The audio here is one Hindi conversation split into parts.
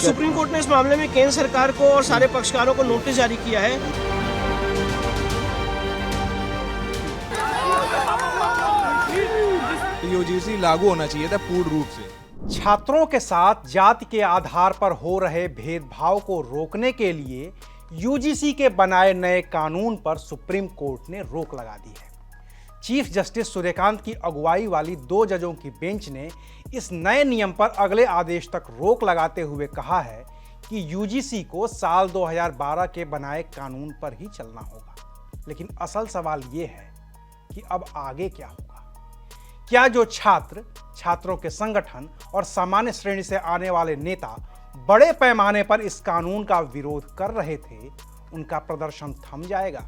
सुप्रीम कोर्ट ने इस मामले में केंद्र सरकार को और सारे पक्षकारों को नोटिस जारी किया है। यूजीसी लागू होना चाहिए था पूर्ण रूप से। छात्रों के साथ जाति के आधार पर हो रहे भेदभाव को रोकने के लिए यूजीसी के बनाए नए कानून पर सुप्रीम कोर्ट ने रोक लगा दी है। चीफ जस्टिस सूर्यकांत की अगुवाई वाली 2 जजों की बेंच ने इस नए नियम पर अगले आदेश तक रोक लगाते हुए कहा है कि यूजीसी को साल 2012 के बनाए कानून पर ही चलना होगा। लेकिन असल सवाल ये है कि अब आगे क्या होगा? क्या जो छात्र, छात्रों के संगठन और सामान्य श्रेणी से आने वाले नेता बड़े पैमाने पर इस कानून का विरोध कर रहे थे, उनका प्रदर्शन थम जाएगा?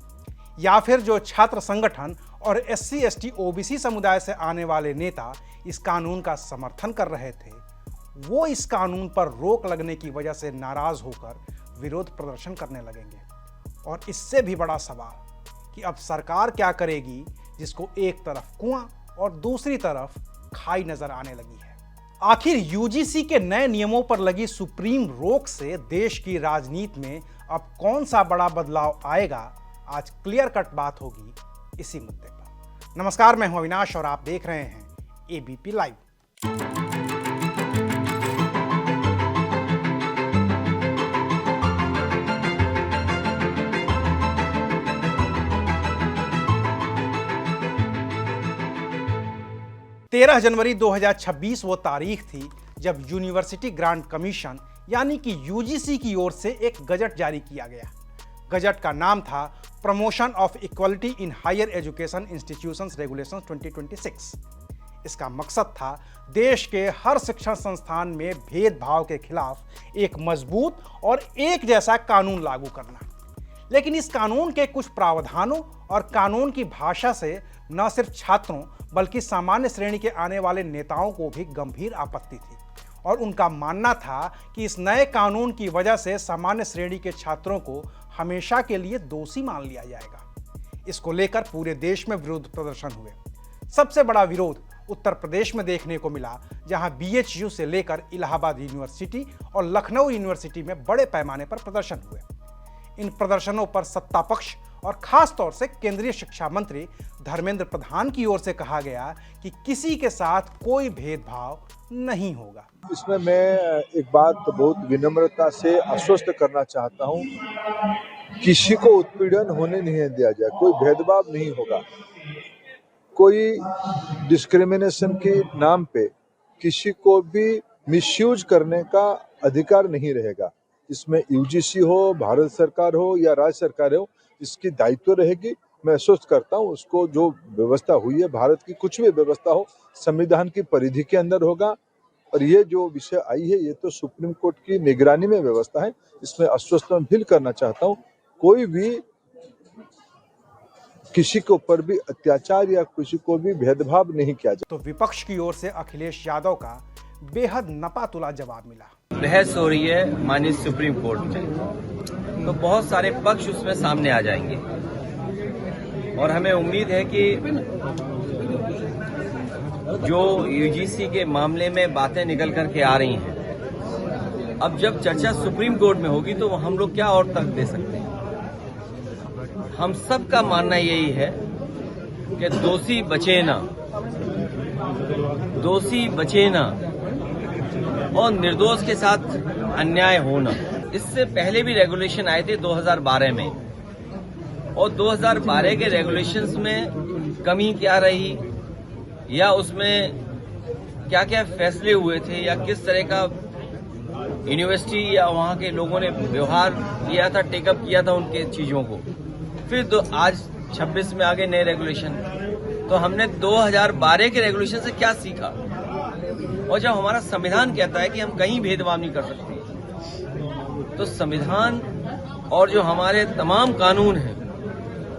या फिर जो छात्र संगठन और एससी, एसटी, ओबीसी समुदाय से आने वाले नेता इस कानून का समर्थन कर रहे थे, वो इस कानून पर रोक लगने की वजह से नाराज होकर विरोध प्रदर्शन करने लगेंगे? और इससे भी बड़ा सवाल कि अब सरकार क्या करेगी, जिसको एक तरफ कुआं और दूसरी तरफ खाई नजर आने लगी है। आखिर यूजीसी के नए नियमों पर लगी सुप्रीम रोक से देश की राजनीति में अब कौन सा बड़ा बदलाव आएगा? आज क्लियर कट बात होगी इसी मुद्दे पर। नमस्कार, मैं हूं अविनाश और आप देख रहे हैं एबीपी लाइव। 13 जनवरी 2026 वो तारीख थी जब यूनिवर्सिटी ग्रांट कमीशन यानी कि यूजीसी की ओर से एक गजट जारी किया गया। गजट का नाम था promotion of equality in higher education institutions regulations 2026। इसका मकसद था देश के हर शिक्षण संस्थान में भेदभाव के खिलाफ एक मजबूत और एक जैसा कानून लागू करना। लेकिन इस कानून के कुछ प्रावधानों और कानून की भाषा से न सिर्फ छात्रों बल्कि सामान्य श्रेणी के आने वाले नेताओं को भी गंभीर आपत्ति थी और उनका मानना था कि इस नए कानून की वजह से सामान्य श्रेणी के छात्रों को हमेशा के लिए दोषी मान लिया जाएगा। इसको लेकर पूरे देश में विरोध प्रदर्शन हुए। सबसे बड़ा विरोध उत्तर प्रदेश में देखने को मिला, जहां बीएचयू से लेकर इलाहाबाद यूनिवर्सिटी और लखनऊ यूनिवर्सिटी में बड़े पैमाने पर प्रदर्शन हुए। इन प्रदर्शनों पर सत्ता पक्ष और खास तौर से केंद्रीय शिक्षा मंत्री धर्मेंद्र प्रधान की ओर से कहा गया कि किसी के साथ कोई भेदभाव नहीं होगा। इसमें मैं एक बात बहुत विनम्रता से आश्वस्त करना चाहता हूं, किसी को उत्पीड़न होने नहीं दिया जाए, कोई भेदभाव नहीं होगा, कोई डिस्क्रिमिनेशन के नाम पे किसी को भी मिसयूज करने का अधिकार नहीं रहेगा। इसमें यूजीसी हो, भारत सरकार हो या राज्य सरकार हो, इसकी दायित्व रहेगी। मैं आश्वस्त करता हूँ, उसको जो व्यवस्था हुई है, भारत की कुछ भी व्यवस्था हो, संविधान की परिधि के अंदर होगा। और ये जो विषय आई है, ये तो सुप्रीम कोर्ट की निगरानी में व्यवस्था है। इसमें आश्वस्त मैं फील करना चाहता हूँ, कोई भी किसी के ऊपर भी अत्याचार या किसी को भी भेदभाव नहीं किया जाए। तो विपक्ष की ओर से अखिलेश यादव का बेहद नपातुला जवाब मिला। बहस हो रही है माननीय सुप्रीम कोर्ट में, तो बहुत सारे पक्ष उसमें सामने आ जाएंगे और हमें उम्मीद है कि जो यूजीसी के मामले में बातें निकल करके आ रही हैं, अब जब चर्चा सुप्रीम कोर्ट में होगी तो हम लोग क्या और तर्क दे सकते हैं। हम सब का मानना यही है कि दोषी बचे ना, दोषी बचे ना और निर्दोष के साथ अन्याय होना। इससे पहले भी रेगुलेशन आए थे 2012 में, और 2012 के रेगुलेशंस में कमी क्या रही या उसमें क्या क्या फैसले हुए थे या किस तरह का यूनिवर्सिटी या वहाँ के लोगों ने व्यवहार किया था, टेकअप किया था उनके चीजों को। फिर तो आज 26 में आ गए नए रेगुलेशन, तो हमने 2012 के रेगुलेशन से क्या सीखा? और जब हमारा संविधान कहता है कि हम कहीं भेदभाव नहीं कर सकते, तो संविधान और जो हमारे तमाम कानून हैं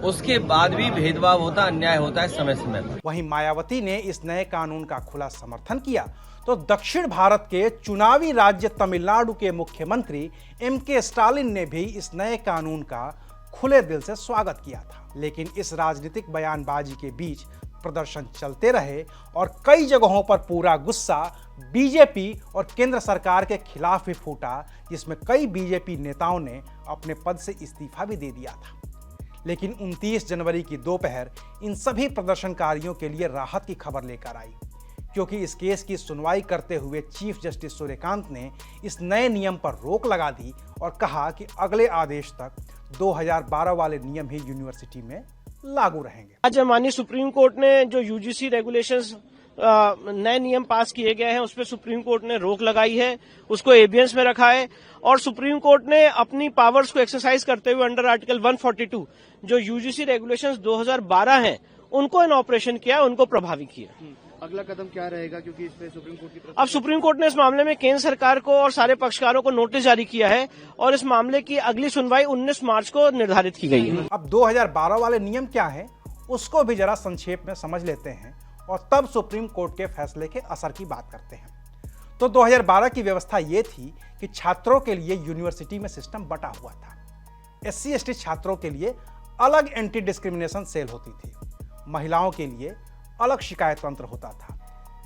उसके बाद भी भेदभाव होता, अन्याय होता है समय समय पर। वहीं मायावती ने इस नए कानून का खुला समर्थन किया, तो दक्षिण भारत के चुनावी राज्य तमिलनाडु के मुख्यमंत्री एमके स्टालिन ने भी इस नए कानून का खुले दिल से स्वागत किया था। लेकिन इस राजनीतिक बयानबाजी के बीच प्रदर्शन चलते रहे और कई जगहों पर पूरा गुस्सा बीजेपी और केंद्र सरकार के खिलाफ भी फूटा, जिसमें कई बीजेपी नेताओं ने अपने पद से इस्तीफा भी दे दिया था। लेकिन 29 जनवरी की दोपहर इन सभी प्रदर्शनकारियों के लिए राहत की खबर लेकर आई, क्योंकि इस केस की सुनवाई करते हुए चीफ जस्टिस सूर्यकांत ने इस नए नियम पर रोक लगा दी और कहा कि अगले आदेश तक 2012 वाले नियम ही यूनिवर्सिटी में लागू रहेंगे। आज माननीय सुप्रीम कोर्ट ने जो यूजीसी रेगुलेशंस नए नियम पास किए गए हैं उस पर सुप्रीम कोर्ट ने रोक लगाई है, उसको एबियंस में रखा है और सुप्रीम कोर्ट ने अपनी पावर्स को एक्सरसाइज करते हुए अंडर आर्टिकल 142 जो यूजीसी रेगुलेशंस 2012 हैं उनको इन ऑपरेशन किया, उनको प्रभावी किया। अगला कदम क्या रहेगा, क्योंकि इस पे सुप्रीम कोर्ट की तरफ अब सुप्रीम कोर्ट ने इस मामले में केंद्र सरकार को और सारे पक्षकारों को नोटिस जारी किया है और इस मामले की अगली सुनवाई 19 मार्च को निर्धारित की गई है। अब 2012 वाले नियम क्या हैं उसको भी जरा संक्षेप में समझ लेते हैं और तब सुप्रीम कोर्ट के फैसले के असर की बात करते हैं। तो 2012 की व्यवस्था ये थी कि छात्रों के लिए यूनिवर्सिटी में सिस्टम बटा हुआ था। SC ST छात्रों के लिए अलग एंटी डिस्क्रिमिनेशन सेल होती थी, महिलाओं के लिए अलग शिकायत तंत्र होता था,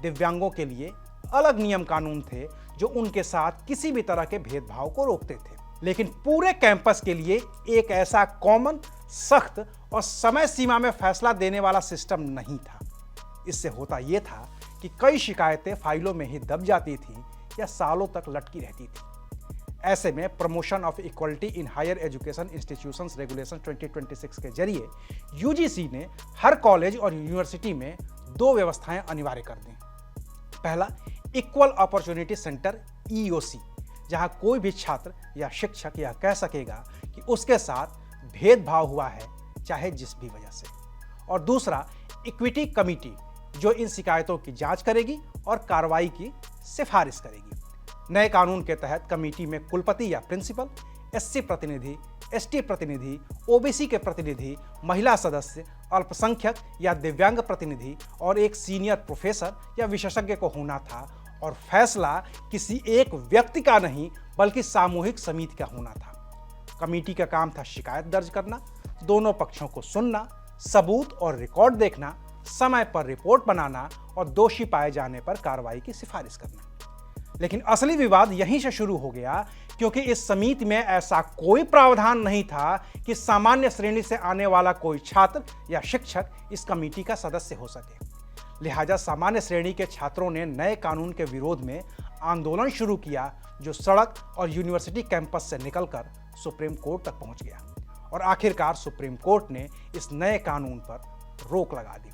दिव्यांगों के लिए अलग नियम कानून थे जो उनके साथ किसी भी तरह के भेदभाव को रोकते थे। लेकिन पूरे कैंपस के लिए एक ऐसा कॉमन, सख्त और समय सीमा में फैसला देने वाला सिस्टम नहीं था। इससे होता यह था कि कई शिकायतें फाइलों में ही दब जाती थीं या सालों तक लटकी रहती थी। ऐसे में promotion of equality in higher education institutions regulation 2026 के जरिए यूजीसी ने हर कॉलेज और यूनिवर्सिटी में 2 व्यवस्थाएं अनिवार्य कर दी। पहला, इक्वल अपॉर्चुनिटी सेंटर EOC, जहां कोई भी छात्र या शिक्षक यह कह सकेगा कि उसके साथ भेदभाव हुआ है, चाहे जिस भी वजह से। और दूसरा, इक्विटी कमेटी, जो इन शिकायतों की जांच करेगी और कार्रवाई की सिफारिश करेगी। नए कानून के तहत कमेटी में कुलपति या प्रिंसिपल, SC प्रतिनिधि, ST प्रतिनिधि, OBC के प्रतिनिधि, महिला सदस्य, अल्पसंख्यक या दिव्यांग प्रतिनिधि और एक सीनियर प्रोफेसर या विशेषज्ञ को होना था। और फैसला किसी एक व्यक्ति का नहीं बल्कि सामूहिक समिति का होना था। कमेटी का काम था शिकायत दर्ज करना, दोनों पक्षों को सुनना, सबूत और रिकॉर्ड देखना, समय पर रिपोर्ट बनाना और दोषी पाए जाने पर कार्रवाई की सिफारिश करना। लेकिन असली विवाद यहीं से शुरू हो गया, क्योंकि इस समिति में ऐसा कोई प्रावधान नहीं था कि सामान्य श्रेणी से आने वाला कोई छात्र या शिक्षक इस कमेटी का सदस्य हो सके। लिहाजा सामान्य श्रेणी के छात्रों ने नए कानून के विरोध में आंदोलन शुरू किया, जो सड़क और यूनिवर्सिटी कैंपस से निकलकर सुप्रीम कोर्ट तक पहुंच गया। और आखिरकार सुप्रीम कोर्ट ने इस नए कानून पर रोक लगा दी।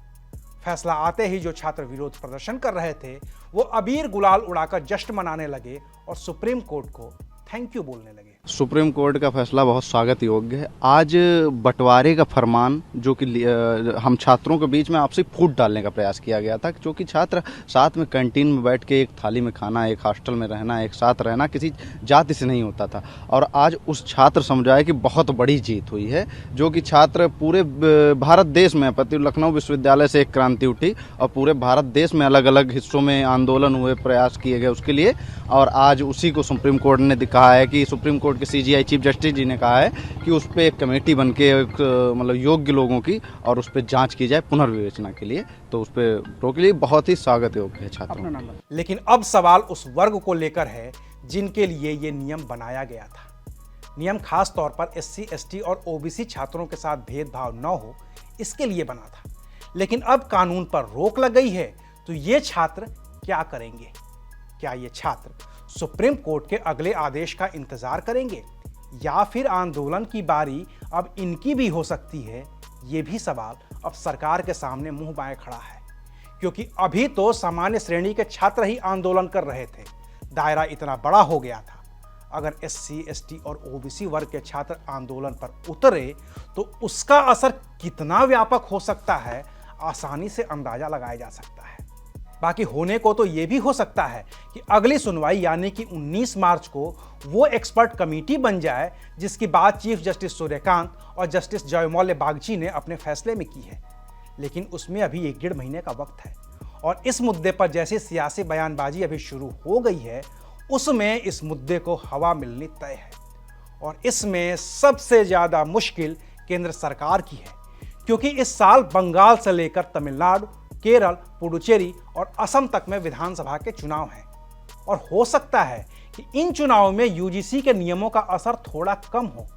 फैसला आते ही जो छात्र विरोध प्रदर्शन कर रहे थे वो अबीर गुलाल उड़ाकर जश्न मनाने लगे और सुप्रीम कोर्ट को थैंक यू बोलने लगे। सुप्रीम कोर्ट का फैसला बहुत स्वागत योग्य है। आज बंटवारे का फरमान जो कि हम छात्रों के बीच में आपसी फूट डालने का प्रयास किया गया था, जो कि छात्र साथ में कैंटीन में बैठ के एक थाली में खाना, एक हॉस्टल में रहना, एक साथ रहना किसी जाति से नहीं होता था। और आज उस छात्र समुदाय की बहुत बड़ी जीत हुई है, जो कि छात्र पूरे भारत देश में, लखनऊ विश्वविद्यालय से एक क्रांति उठी और पूरे भारत देश में अलग अलग हिस्सों में आंदोलन हुए, प्रयास किए गए उसके लिए। और आज उसी को सुप्रीम कोर्ट ने कहा है कि सुप्रीम कोर्ट के CGI चीफ जस्टिस जी ने कहा है कि उस पर एक कमेटी बन के मतलब योग्य लोगों की और उस पर जांच की जाए पुनर्विवेचना के लिए। तो उस पर रोक लिए बहुत ही स्वागत योग्य है छात्रों। लेकिन अब सवाल उस वर्ग को लेकर है जिनके लिए ये नियम बनाया गया था। नियम खास तौर पर SC ST और OBC छात्रों के साथ भेदभाव न हो इसके लिए बना था। लेकिन अब कानून पर रोक लग गई है तो ये छात्र क्या करेंगे? क्या ये छात्र सुप्रीम कोर्ट के अगले आदेश का इंतजार करेंगे या फिर आंदोलन की बारी अब इनकी भी हो सकती है? ये भी सवाल अब सरकार के सामने मुंह बाएं खड़ा है, क्योंकि अभी तो सामान्य श्रेणी के छात्र ही आंदोलन कर रहे थे, दायरा इतना बड़ा हो गया था। अगर SC ST और OBC वर्ग के छात्र आंदोलन पर उतरे तो उसका असर कितना व्यापक हो सकता है, आसानी से अंदाजा लगाया जा सकता है। बाकी होने को तो ये भी हो सकता है कि अगली सुनवाई यानी कि 19 मार्च को वो एक्सपर्ट कमेटी बन जाए जिसकी बात चीफ जस्टिस सूर्यकांत और जस्टिस जयमौल्या बागची ने अपने फैसले में की है। लेकिन उसमें अभी 1-1.5 महीने का वक्त है और इस मुद्दे पर जैसे सियासी बयानबाजी अभी शुरू हो गई है उसमें इस मुद्दे को हवा मिलनी तय है। और इसमें सबसे ज़्यादा मुश्किल केंद्र सरकार की है, क्योंकि इस साल बंगाल से लेकर तमिलनाडु केरल, पुडुचेरी और असम तक में विधानसभा के चुनाव हैं और हो सकता है कि इन चुनावों में यूजीसी के नियमों का असर थोड़ा कम हो,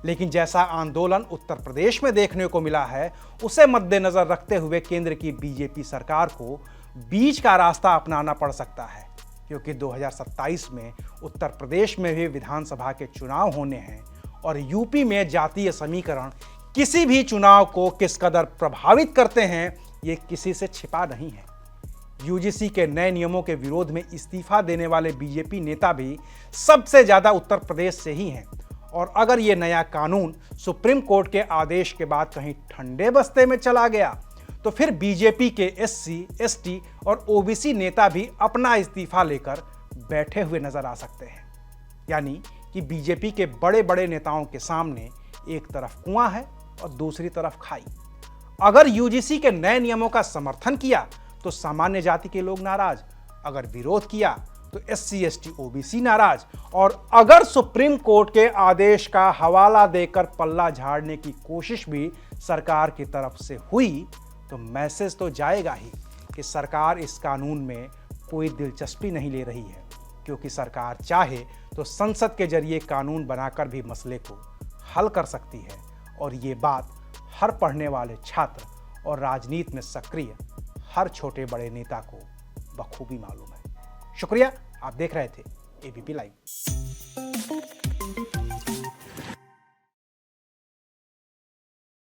लेकिन जैसा आंदोलन उत्तर प्रदेश में देखने को मिला है उसे मद्देनजर रखते हुए केंद्र की बीजेपी सरकार को बीच का रास्ता अपनाना पड़ सकता है, क्योंकि 2027 में उत्तर प्रदेश में भी विधानसभा के चुनाव होने हैं और यूपी में जातीय समीकरण किसी भी चुनाव को किस कदर प्रभावित करते हैं ये किसी से छिपा नहीं है। यूजीसी के नए नियमों के विरोध में इस्तीफा देने वाले बीजेपी नेता भी सबसे ज्यादा उत्तर प्रदेश से ही हैं और अगर ये नया कानून सुप्रीम कोर्ट के आदेश के बाद कहीं ठंडे बस्ते में चला गया तो फिर बीजेपी के एससी, एसटी और ओबीसी नेता भी अपना इस्तीफा लेकर बैठे हुए नजर आ सकते हैं। यानी कि बीजेपी के बड़े बड़े नेताओं के सामने एक तरफ कुआं है और दूसरी तरफ खाई। अगर यूजीसी के नए नियमों का समर्थन किया तो सामान्य जाति के लोग नाराज, अगर विरोध किया तो एससी, एसटी, ओबीसी नाराज और अगर सुप्रीम कोर्ट के आदेश का हवाला देकर पल्ला झाड़ने की कोशिश भी सरकार की तरफ से हुई तो मैसेज तो जाएगा ही कि सरकार इस कानून में कोई दिलचस्पी नहीं ले रही है, क्योंकि सरकार चाहे तो संसद के जरिए कानून बनाकर भी मसले को हल कर सकती है और ये बात हर पढ़ने वाले छात्र और राजनीति में सक्रिय हर छोटे बड़े नेता को बखूबी मालूम है। शुक्रिया, आप देख रहे थे एबीपी लाइव।